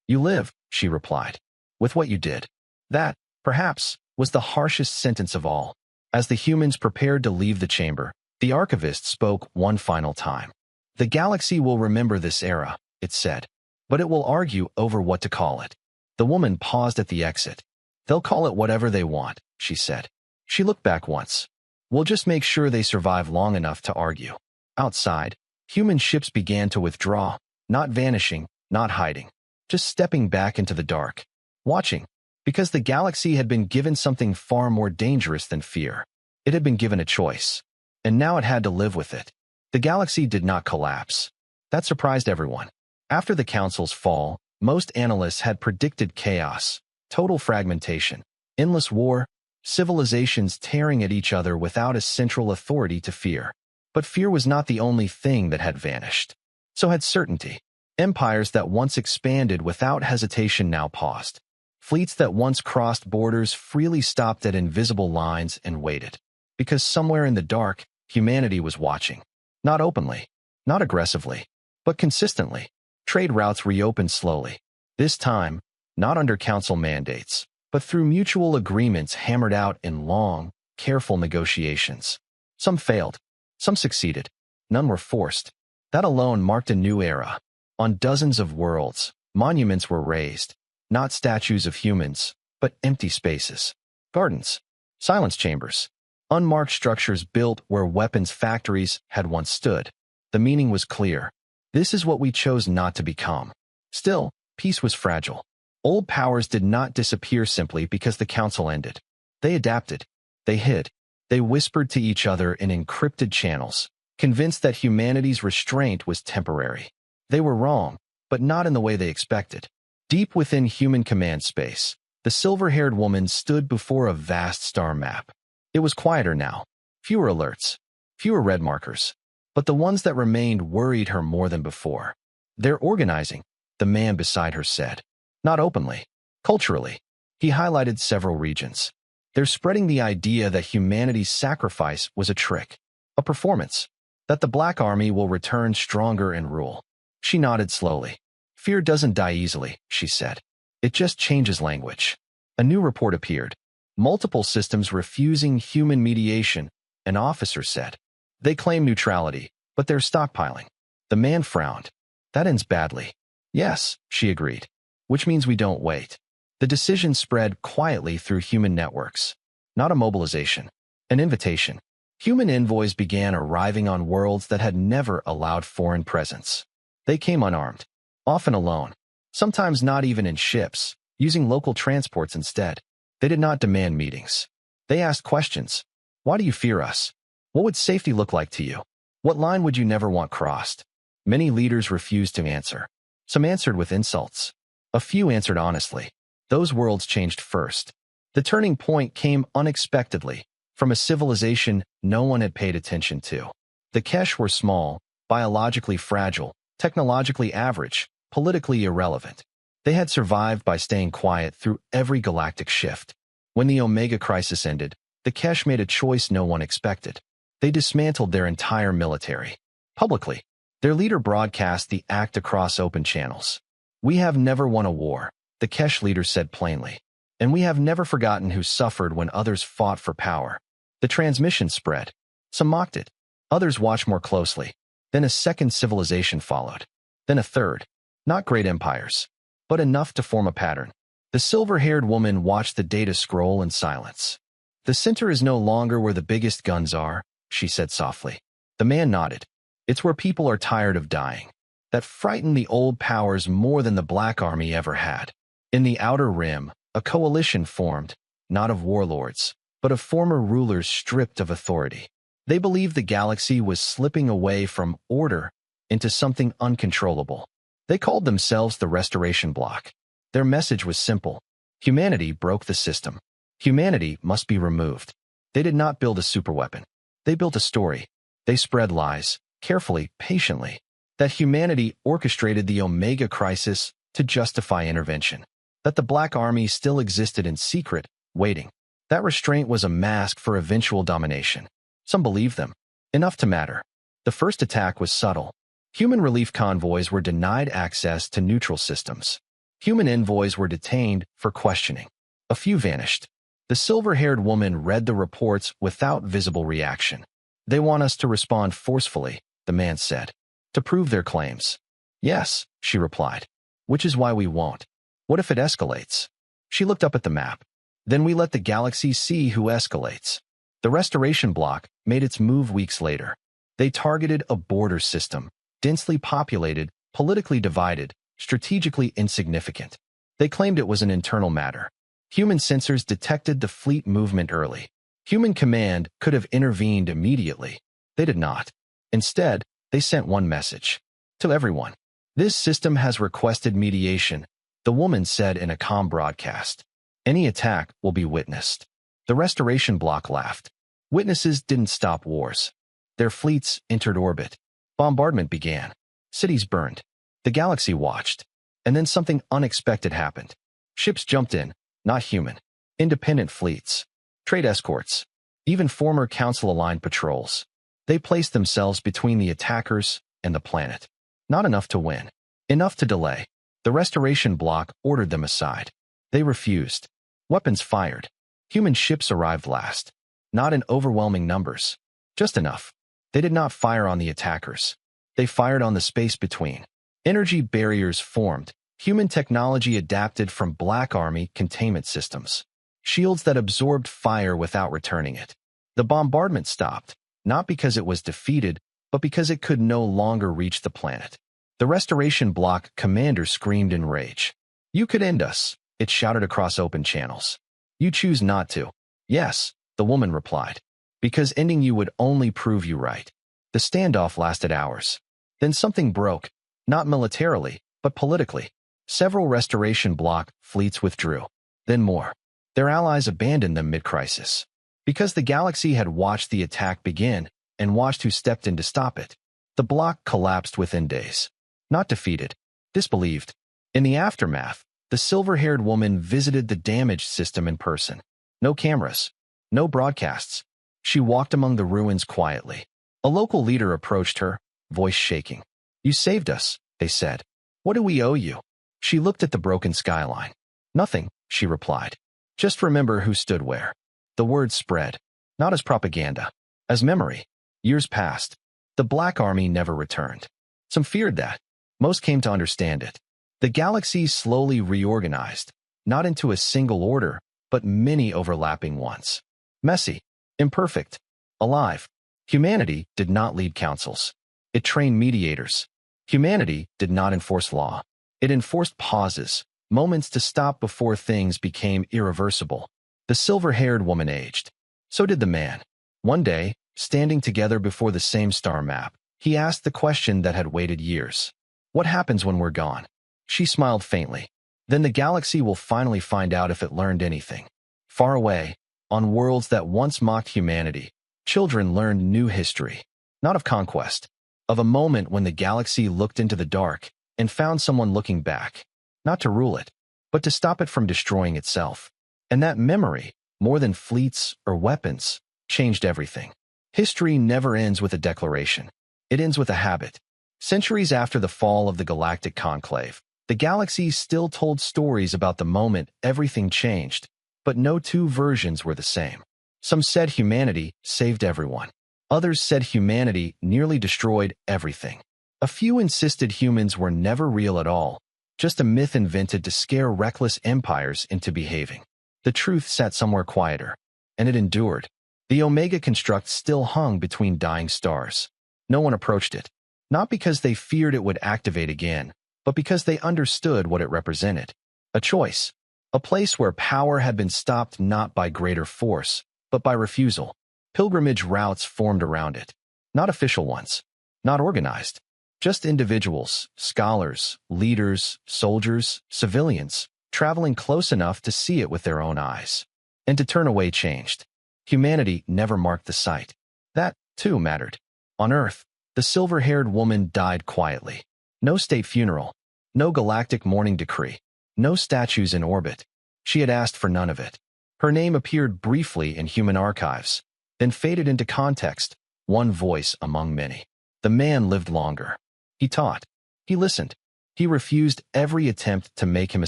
You live, she replied. With what you did. That, perhaps, was the harshest sentence of all. As the humans prepared to leave the chamber, the archivist spoke one final time. The galaxy will remember this era, it said. But it will argue over what to call it. The woman paused at the exit. They'll call it whatever they want, she said. She looked back once. We'll just make sure they survive long enough to argue. Outside, human ships began to withdraw, not vanishing, not hiding, just stepping back into the dark. Watching, because the galaxy had been given something far more dangerous than fear. It had been given a choice, and now it had to live with it. The galaxy did not collapse. That surprised everyone. After the council's fall, most analysts had predicted chaos, total fragmentation, endless war, civilizations tearing at each other without a central authority to fear. But fear was not the only thing that had vanished. So had certainty. Empires that once expanded without hesitation now paused. Fleets that once crossed borders freely stopped at invisible lines and waited. Because somewhere in the dark, humanity was watching. Not openly, not aggressively, but consistently. Trade routes reopened slowly. This time, not under council mandates, but through mutual agreements hammered out in long, careful negotiations. Some failed. Some succeeded. None were forced. That alone marked a new era. On dozens of worlds, monuments were raised. Not statues of humans, but empty spaces. Gardens. Silence chambers. Unmarked structures built where weapons factories had once stood. The meaning was clear. This is what we chose not to become. Still, peace was fragile. Old powers did not disappear simply because the council ended. They adapted. They hid. They whispered to each other in encrypted channels, convinced that humanity's restraint was temporary. They were wrong, but not in the way they expected. Deep within human command space, the silver-haired woman stood before a vast star map. It was quieter now. Fewer alerts. Fewer red markers. But the ones that remained worried her more than before. They're organizing, the man beside her said. Not openly. Culturally. He highlighted several regions. They're spreading the idea that humanity's sacrifice was a trick, a performance, that the Black Army will return stronger and rule. She nodded slowly. Fear doesn't die easily, she said. It just changes language. A new report appeared. Multiple systems refusing human mediation, an officer said. They claim neutrality, but they're stockpiling. The man frowned. That ends badly. Yes, she agreed. Which means we don't wait. The decision spread quietly through human networks. Not a mobilization. An invitation. Human envoys began arriving on worlds that had never allowed foreign presence. They came unarmed, often alone, sometimes not even in ships, using local transports instead. They did not demand meetings. They asked questions. Why do you fear us? What would safety look like to you? What line would you never want crossed? Many leaders refused to answer. Some answered with insults. A few answered honestly. Those worlds changed first. The turning point came unexpectedly, from a civilization no one had paid attention to. The Kesh were small, biologically fragile, technologically average, politically irrelevant. They had survived by staying quiet through every galactic shift. When the Omega Crisis ended, the Kesh made a choice no one expected. They dismantled their entire military. Publicly, their leader broadcast the act across open channels. "We have never won a war," the Kesh leader said plainly. "And we have never forgotten who suffered when others fought for power." The transmission spread. Some mocked it. Others watched more closely. Then a second civilization followed. Then a third. Not great empires, but enough to form a pattern. The silver-haired woman watched the data scroll in silence. "The center is no longer where the biggest guns are," she said softly. The man nodded. "It's where people are tired of dying. That frightened the old powers more than the Black Army ever had." In the Outer Rim, a coalition formed, not of warlords, but of former rulers stripped of authority. They believed the galaxy was slipping away from order into something uncontrollable. They called themselves the Restoration Bloc. Their message was simple. Humanity broke the system. Humanity must be removed. They did not build a superweapon. They built a story. They spread lies, carefully, patiently, that humanity orchestrated the Omega Crisis to justify intervention, that the Black Army still existed in secret, waiting. That restraint was a mask for eventual domination. Some believed them. Enough to matter. The first attack was subtle. Human relief convoys were denied access to neutral systems. Human envoys were detained for questioning. A few vanished. The silver-haired woman read the reports without visible reaction. "They want us to respond forcefully," the man said, "to prove their claims." "Yes," she replied, "which is why we won't. What if it escalates?" She looked up at the map. "Then we let the galaxy see who escalates." The Restoration Bloc made its move weeks later. They targeted a border system, densely populated, politically divided, strategically insignificant. They claimed it was an internal matter. Human sensors detected the fleet movement early. Human command could have intervened immediately. They did not. Instead, they sent one message. To everyone. "This system has requested mediation," the woman said in a calm broadcast. "Any attack will be witnessed." The Restoration Bloc laughed. Witnesses didn't stop wars. Their fleets entered orbit. Bombardment began. Cities burned. The galaxy watched. And then something unexpected happened. Ships jumped in, not human. Independent fleets. Trade escorts. Even former Council-aligned patrols. They placed themselves between the attackers and the planet. Not enough to win. Enough to delay. The Restoration Bloc ordered them aside. They refused. Weapons fired. Human ships arrived last. Not in overwhelming numbers. Just enough. They did not fire on the attackers. They fired on the space between. Energy barriers formed. Human technology adapted from Black Army containment systems. Shields that absorbed fire without returning it. The bombardment stopped, not because it was defeated, but because it could no longer reach the planet. The Restoration Bloc commander screamed in rage. "You could end us," it shouted across open channels. "You choose not to." "Yes," the woman replied. "Because ending you would only prove you right." The standoff lasted hours. Then something broke, not militarily, but politically. Several Restoration Bloc fleets withdrew. Then more. Their allies abandoned them mid-crisis. Because the galaxy had watched the attack begin and watched who stepped in to stop it. The bloc collapsed within days. Not defeated, disbelieved. In the aftermath, the silver-haired woman visited the damaged system in person. No cameras. No broadcasts. She walked among the ruins quietly. A local leader approached her, voice shaking. "You saved us," they said. "What do we owe you?" She looked at the broken skyline. "Nothing," she replied. "Just remember who stood where." The word spread, not as propaganda, as memory. Years passed. The Black Army never returned. Some feared that. Most came to understand it. The galaxy slowly reorganized, not into a single order, but many overlapping ones. Messy, Imperfect. Alive. Humanity did not lead councils. It trained mediators. Humanity did not enforce law. It enforced pauses, moments to stop before things became irreversible. The silver-haired woman aged. So did the man. One day, standing together before the same star map, he asked the question that had waited years. What happens when we're gone? She smiled faintly. Then the galaxy will finally find out if it learned anything. Far away, on worlds that once mocked humanity, children learned new history. Not of conquest. Of a moment when the galaxy looked into the dark and found someone looking back. Not to rule it, but to stop it from destroying itself. And that memory, more than fleets or weapons, changed everything. History never ends with a declaration. It ends with a habit. Centuries after the fall of the galactic conclave, the galaxy still told stories about the moment everything changed, but no two versions were the same. Some said humanity saved everyone. Others said humanity nearly destroyed everything. A few insisted humans were never real at all, just a myth invented to scare reckless empires into behaving. The truth sat somewhere quieter, and it endured. The Omega construct still hung between dying stars. No one approached it, not because they feared it would activate again, but because they understood what it represented. A choice. A place where power had been stopped not by greater force, but by refusal. Pilgrimage routes formed around it. Not official ones. Not organized. Just individuals, scholars, leaders, soldiers, civilians, traveling close enough to see it with their own eyes. And to turn away changed. Humanity never marked the site. That, too, mattered. On Earth, the silver-haired woman died quietly. No state funeral. No galactic mourning decree. No statues in orbit. She had asked for none of it. Her name appeared briefly in human archives, then faded into context, one voice among many. The man lived longer. He taught. He listened. He refused every attempt to make him a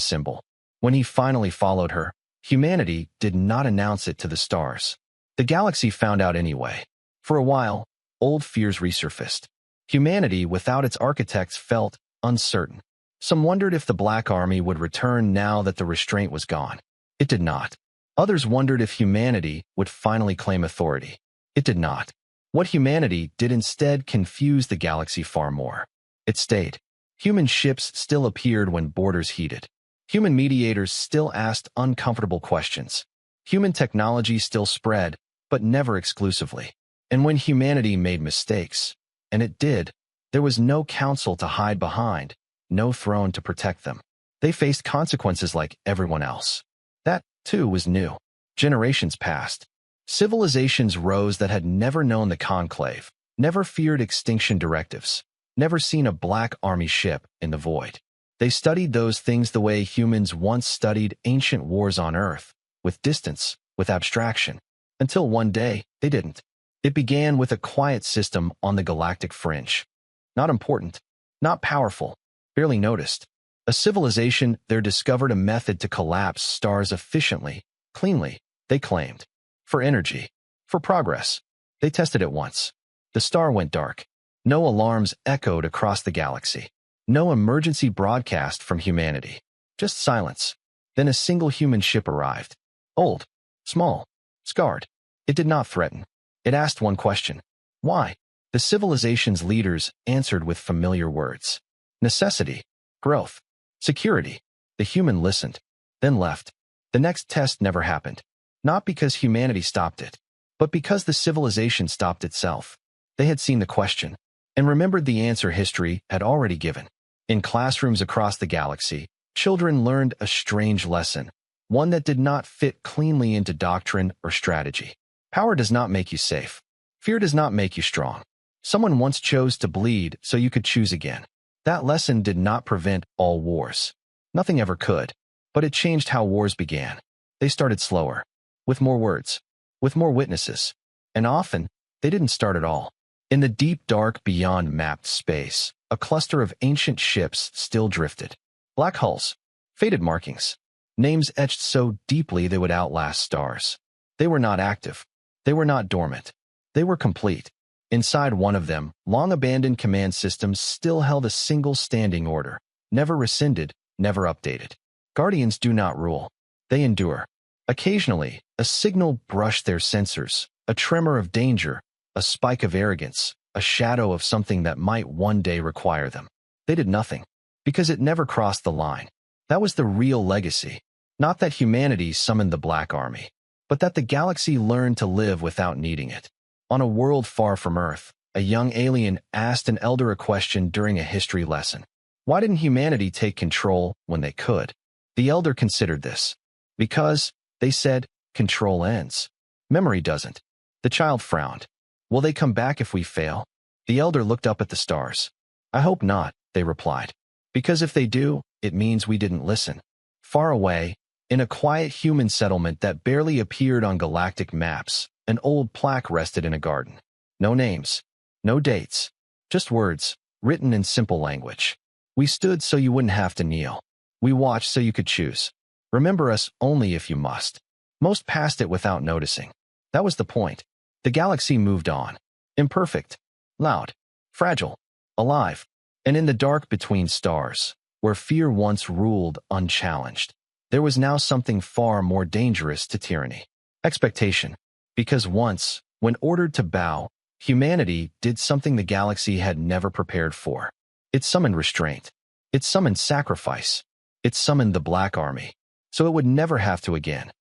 symbol. When he finally followed her, humanity did not announce it to the stars. The galaxy found out anyway. For a while, old fears resurfaced. Humanity without its architects felt uncertain. Some wondered if the Black Army would return now that the restraint was gone. It did not. Others wondered if humanity would finally claim authority. It did not. What humanity did instead confused the galaxy far more. It stayed. Human ships still appeared when borders heated. Human mediators still asked uncomfortable questions. Human technology still spread, but never exclusively. And when humanity made mistakes, and it did, there was no council to hide behind, no throne to protect them. They faced consequences like everyone else. That, too, was new. Generations passed. Civilizations rose that had never known the conclave, never feared extinction directives, never seen a Black Army ship in the void. They studied those things the way humans once studied ancient wars on Earth, with distance, with abstraction, until one day, they didn't. It began with a quiet system on the galactic fringe. Not important, not powerful, barely noticed. A civilization there discovered a method to collapse stars efficiently, cleanly, they claimed. For energy, for progress. They tested it once. The star went dark. No alarms echoed across the galaxy. No emergency broadcast from humanity. Just silence. Then a single human ship arrived. Old, small, scarred. It did not threaten. It asked one question. Why? The civilization's leaders answered with familiar words. Necessity. Growth. Security. The human listened, then left. The next test never happened. Not because humanity stopped it, but because the civilization stopped itself. They had seen the question, and remembered the answer history had already given. In classrooms across the galaxy, children learned a strange lesson, one that did not fit cleanly into doctrine or strategy. Power does not make you safe. Fear does not make you strong. Someone once chose to bleed so you could choose again. That lesson did not prevent all wars. Nothing ever could. But it changed how wars began. They started slower, with more words, with more witnesses. And often, they didn't start at all. In the deep dark beyond mapped space, a cluster of ancient ships still drifted. Black hulls, faded markings, names etched so deeply they would outlast stars. They were not active. They were not dormant. They were complete. Inside one of them, long-abandoned command systems still held a single standing order, never rescinded, never updated. Guardians do not rule. They endure. Occasionally, a signal brushed their sensors, A tremor of danger, a spike of arrogance, a shadow of something that might one day require them. They did nothing, because it never crossed the line. That was the real legacy. Not that humanity summoned the Black Army, but that the galaxy learned to live without needing it. On a world far from Earth, a young alien asked an elder a question during a history lesson. Why didn't humanity take control when they could? The elder considered this. Because, they said, control ends. Memory doesn't. The child frowned. Will they come back if we fail? The elder looked up at the stars. I hope not, they replied. Because if they do, it means we didn't listen. Far away, in a quiet human settlement that barely appeared on galactic maps, an old plaque rested in a garden. No names. No dates. Just words, written in simple language. We stood so you wouldn't have to kneel. We watched so you could choose. Remember us only if you must. Most passed it without noticing. That was the point. The galaxy moved on. Imperfect. Loud. Fragile. Alive. And in the dark between stars, where fear once ruled unchallenged, there was now something far more dangerous to tyranny. Expectation. Because once, when ordered to bow, humanity did something the galaxy had never prepared for. It summoned restraint. It summoned sacrifice. It summoned the Black Army. So it would never have to again.